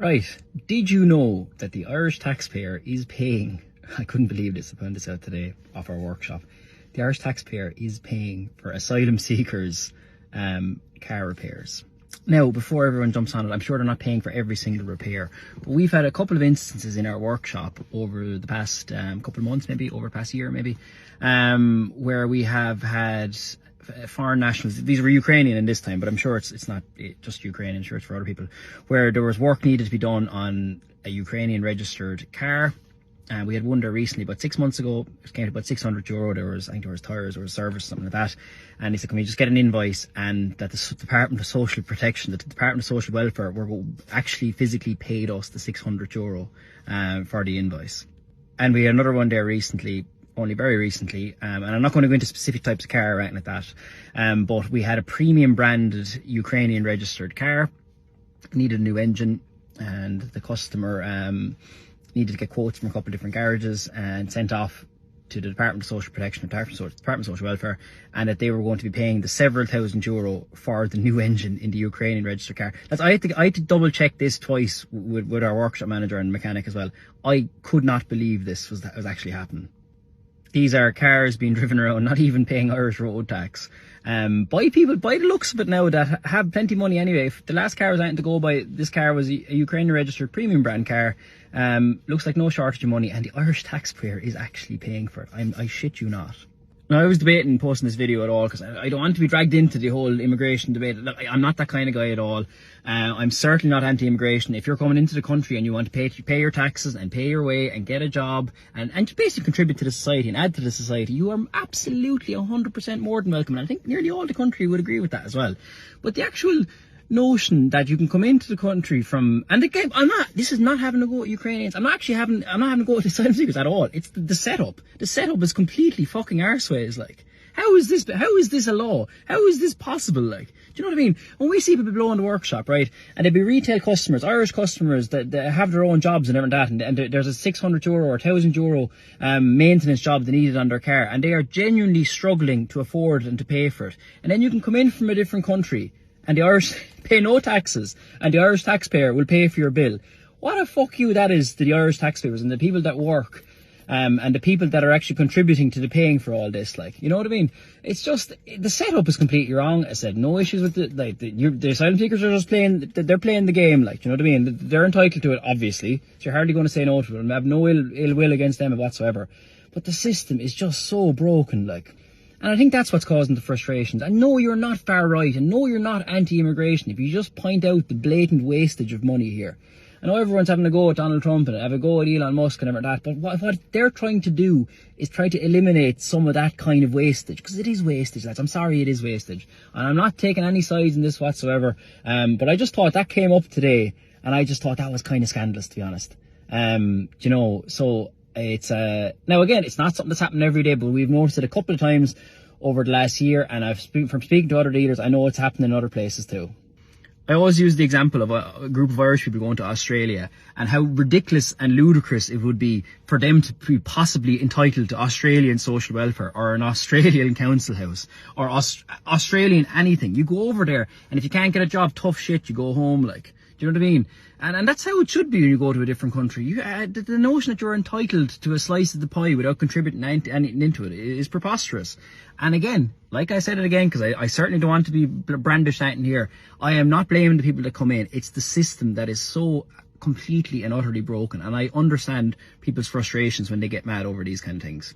Right, did you know that the Irish taxpayer is paying, I couldn't believe this, I found this out today off our workshop, the Irish taxpayer is paying for asylum seekers' car repairs. Now, before everyone jumps on it, I'm sure they're not paying for every single repair, but we've had a couple of instances in our workshop over the past couple of months, maybe over the past year, maybe, where we have had foreign nationals. These were Ukrainian in this time, but I'm sure it's not just Ukrainian, sure it's for other people, where there was work needed to be done on a Ukrainian registered car. And we had one there recently, about 6 months ago. It came to about €600. I think there was tyres or a service, something like that. And he said, can we just get an invoice? And that the Department of Social Protection, that the Department of Social Welfare were actually physically paid us the €600 for the invoice. And we had another one there recently, only very recently, and I'm not going to go into specific types of car or anything like that, but we had a premium branded Ukrainian registered car, needed a new engine, and the customer needed to get quotes from a couple of different garages and sent off to the Department of Social Protection, Department of Social Welfare, and that they were going to be paying the several €1,000 for the new engine in the Ukrainian registered car. I had to double check this twice with our workshop manager and mechanic as well. I could not believe this was actually happening. These are cars being driven around, not even paying Irish road tax, by people, by the looks of it now, that have plenty of money anyway. If the last car was anything to go by, this car was a Ukrainian registered premium brand car. Looks like no shortage of money, and the Irish taxpayer is actually paying for it. I shit you not. Now, I was debating posting this video at all because I don't want to be dragged into the whole immigration debate. I'm not that kind of guy at all. I'm certainly not anti-immigration. If you're coming into the country and you want to pay your taxes and pay your way and get a job and to basically contribute to the society and add to the society, you are absolutely 100% more than welcome. And I think nearly all the country would agree with that as well. But the actual notion that you can come into the country from, and again, this is not having to go with Ukrainians. I'm not having to go with asylum seekers at all. It's the setup. The setup is completely fucking arseways. Like, how is this a law? How is this possible? Like, do you know what I mean? When we see people below in the workshop, right, and there'd be retail customers, Irish customers that have their own jobs and everything like that, and there's a €600 or €1,000 maintenance job they needed on their car, and they are genuinely struggling to afford and to pay for it. And then you can come in from a different country, and the Irish pay no taxes, and the Irish taxpayer will pay for your bill. What a fuck you that is to the Irish taxpayers and the people that work, and the people that are actually contributing to the paying for all this. Like, you know what I mean? It's just, the setup is completely wrong. I said, no issues with the asylum seekers are just they're playing the game, like, you know what I mean? They're entitled to it, obviously, so you're hardly going to say no to them. I have no ill will against them whatsoever. But the system is just so broken, like. And I think that's what's causing the frustrations. I know you're not far right, and no, you're not anti-immigration if you just point out the blatant wastage of money here. I know everyone's having a go at Donald Trump and have a go at Elon Musk and everything like that, but what they're trying to do is try to eliminate some of that kind of wastage, because it is wastage, lads. I'm sorry, it is wastage. And I'm not taking any sides in this whatsoever, but I just thought that came up today, and I just thought that was kind of scandalous, to be honest. You know, so it's now again, it's not something that's happening every day, but we've noticed it a couple of times over the last year, and from speaking to other dealers, I know it's happening in other places too. I always use the example of a group of Irish people going to Australia, and how ridiculous and ludicrous it would be for them to be possibly entitled to Australian social welfare, or an Australian council house, or Australian anything. You go over there, and if you can't get a job, tough shit, you go home, like. Do you know what I mean? And that's how it should be when you go to a different country. The notion that you're entitled to a slice of the pie without contributing anything into it is preposterous. And again, like I said it again, because I certainly don't want to be brandish anything here, I am not blaming the people that come in. It's the system that is so completely and utterly broken. And I understand people's frustrations when they get mad over these kind of things.